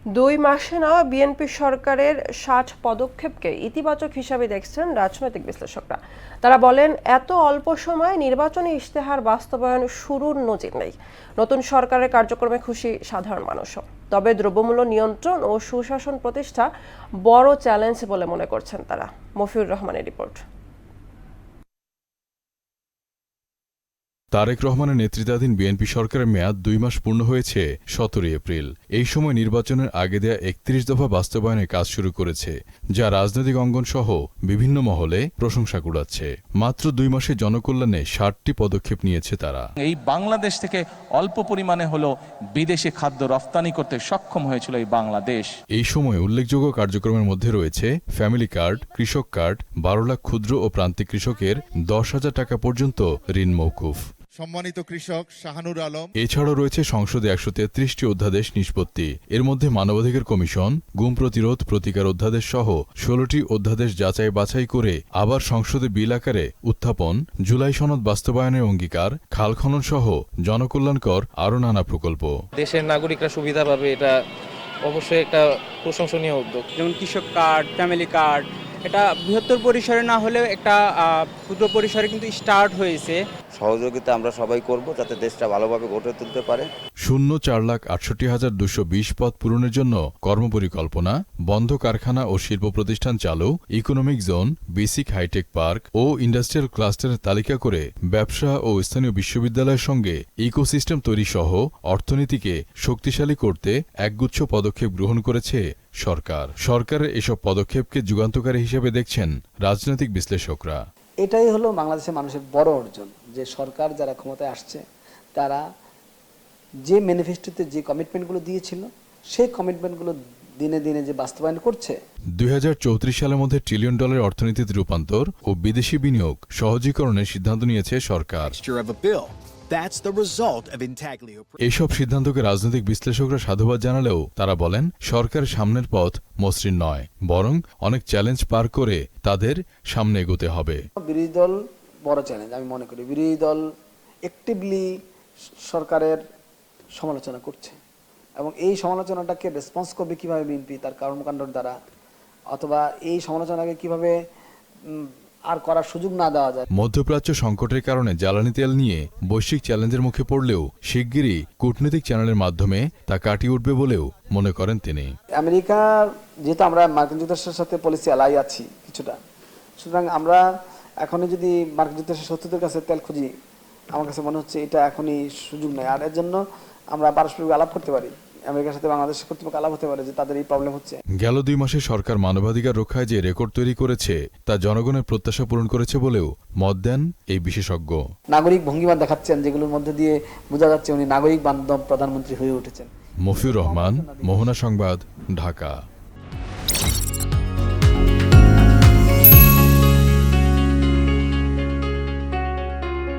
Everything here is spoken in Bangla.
2 মাসে নেওয়া বিএনপি সরকারের 60 পদক্ষেপকে ইতিবাচক হিসাবে দেখছেন রাজনৈতিক বিশ্লেষকরা। তারা বলেন, এত অল্প সময়ে নির্বাচনী ইশতেহার বাস্তবায়ন শুরুর নজির নেই। নতুন সরকারের কার্যক্রমে খুশি সাধারণ মানুষও। তবে দ্রব্যমূল্য নিয়ন্ত্রণ ও সুশাসন প্রতিষ্ঠা বড় চ্যালেঞ্জ বলে মনে করছেন তারা। মফিউর রহমানের রিপোর্ট। তারেক রহমানের নেতৃত্বাধীন বিএনপি সরকারের মেয়াদ 2 মাস পূর্ণ হয়েছে 17 এপ্রিল। এই সময় নির্বাচনের আগে দেয়া 31 দফা বাস্তবায়নের কাজ শুরু করেছে, যা রাজনৈতিক অঙ্গন সহ বিভিন্ন মহলে প্রশংসা কুড়াচ্ছে। মাত্র 2 মাসে জনকল্যাণে 60টি পদক্ষেপ নিয়েছে তারা। এই বাংলাদেশ থেকে অল্প পরিমাণে হলো বিদেশি খাদ্য রপ্তানি করতে সক্ষম হয়েছিল এই বাংলাদেশ। এই সময় উল্লেখযোগ্য কার্যক্রমের মধ্যে রয়েছে ফ্যামিলি কার্ড, কৃষক কার্ড, 12 লাখ ক্ষুদ্র ও প্রান্তিক কৃষকের 10,000 টাকা পর্যন্ত ঋণ মওকুফ। সম্মানিত কৃষক শাহানুর আলম। এছাড়াও রয়েছে সংসদে 133টি অধ্যাদেশ নিষ্পত্তি। এর মধ্যে মানবাধিকার কমিশন, গুম প্রতিরোধ প্রতিকার অধ্যাদেশ সহ 16টি অধ্যাদেশ যাচাই বাছাই করে আবার সংসদে বিল আকারে উত্থাপন, জুলাই সনদ বাস্তবায়নের অঙ্গীকার, খাল খনন সহ জনকল্যাণকর আরও নানা প্রকল্প। দেশের নাগরিকরা সুবিধা পাবে, এটা অবশ্যই একটা প্রশংসনীয় উদ্যোগ। যেমন কৃষক কার্ড, ফ্যামিলি কার্ড, এটা বৃহত্তর পরিসরে না হলেও একটা ক্ষুদ্র পরিসরে কিন্তু স্টার্ট হয়েছে। সহযোগিতা আমরা সবাই করব যাতে দেশটা ভালোভাবে গড়ে তুলতে পারে। শূন্য 4,68,220 পদ পূরণের জন্য কর্মপরিকল্পনা, বন্ধ কারখানা ও শিল্প প্রতিষ্ঠান চালু, economic zone, basic hi-tech park ও ইন্ডাস্ট্রিয়াল ক্লাস্টারের তালিকা করে ব্যবসা ও স্থানীয় বিশ্ববিদ্যালয়ের সঙ্গে ইকোসিস্টেম তৈরি সহ অর্থনীতিকে শক্তিশালী করতে একগুচ্ছ পদক্ষেপ গ্রহণ করেছে সরকার। সরকারের এসব পদক্ষেপকে যুগান্তকারী হিসেবে দেখছেন রাজনৈতিক বিশ্লেষকরা। এটাই হলো বাংলাদেশের মানুষের বড় অর্জন, যে সরকার যারা ক্ষমতায় আসছে তারা যে ম্যানিফেস্টোতে যে কমিটমেন্টগুলো দিয়েছিল সেই কমিটমেন্টগুলো দিনে দিনে যে বাস্তবায়ন করছে। 2034 সালের মধ্যে $1 ট্রিলিয়ন অর্থনীতিতে রূপান্তর ও বিদেশি বিনিয়োগ সহজীকরণের সিদ্ধান্ত নিয়েছে সরকার। এসব সিদ্ধান্তকে রাজনৈতিক বিশ্লেষকরা সাধুবাদ জানালেও তারা বলেন, সরকারের সামনের পথ মসৃণ নয়, বরং অনেক চ্যালেঞ্জ পার করে তাদের সামনে এগোতে হবে। বিরোধী দল বড় চ্যালেঞ্জ আমি মনে করি। বিরোধী দল অ্যাক্টিভলি সরকারের সমালোচনা করছে এবং এই সমালোচনাটাকে রেসপন্স করবে কিভাবে বিএনপি তার কর্মকাণ্ডের দ্বারা, অথবা এই সমালোচনাকে কিভাবে আর করার সুযোগ না দেওয়া যায়। মধ্যপ্রাচ্য সংকটের কারণে জ্বালানি তেল নিয়ে বৈশ্বিক চ্যালেঞ্জের মুখে পড়লেও শিগগিরই কূটনৈতিক চ্যানেলের মাধ্যমে তা কাটিয়ে উঠবে বলেও মনে করেন তিনি। আমেরিকা যেহেতু আমরা মার্কিন যুক্তরাষ্ট্রের সাথে পলিসি অ্যালাই আছি কিছুটা, সুতরাং আমরা এখনই যদি মার্কিন যুক্তরাষ্ট্রের শত্রুদের কাছে তেল খুঁজি, আমার কাছে মনে হচ্ছে এটা এখনই সুযোগ নেই। আর এর জন্য আমরা পারস্পরিক আলাপ করতে পারি, আমেরিকার সাথে বাংলাদেশ কর্তৃপক্ষ আলাপ হতে পারে যে তাদের এই প্রবলেম হচ্ছে। গেল 2 মাসে সরকার মানবাধিকার রক্ষায় যে রেকর্ড তৈরি করেছে তা জনগণের প্রত্যাশা পূরণ করেছে বলেও মত দেন এই বিশেষজ্ঞ। নাগরিক ভঙ্গিমা দেখাচ্ছেন যেগুলোর মধ্যে দিয়ে বোঝা যাচ্ছে উনি নাগরিক বান্ধব প্রধানমন্ত্রী হয়ে উঠেছেন। মফিউর রহমান, মোহনা সংবাদ, ঢাকা।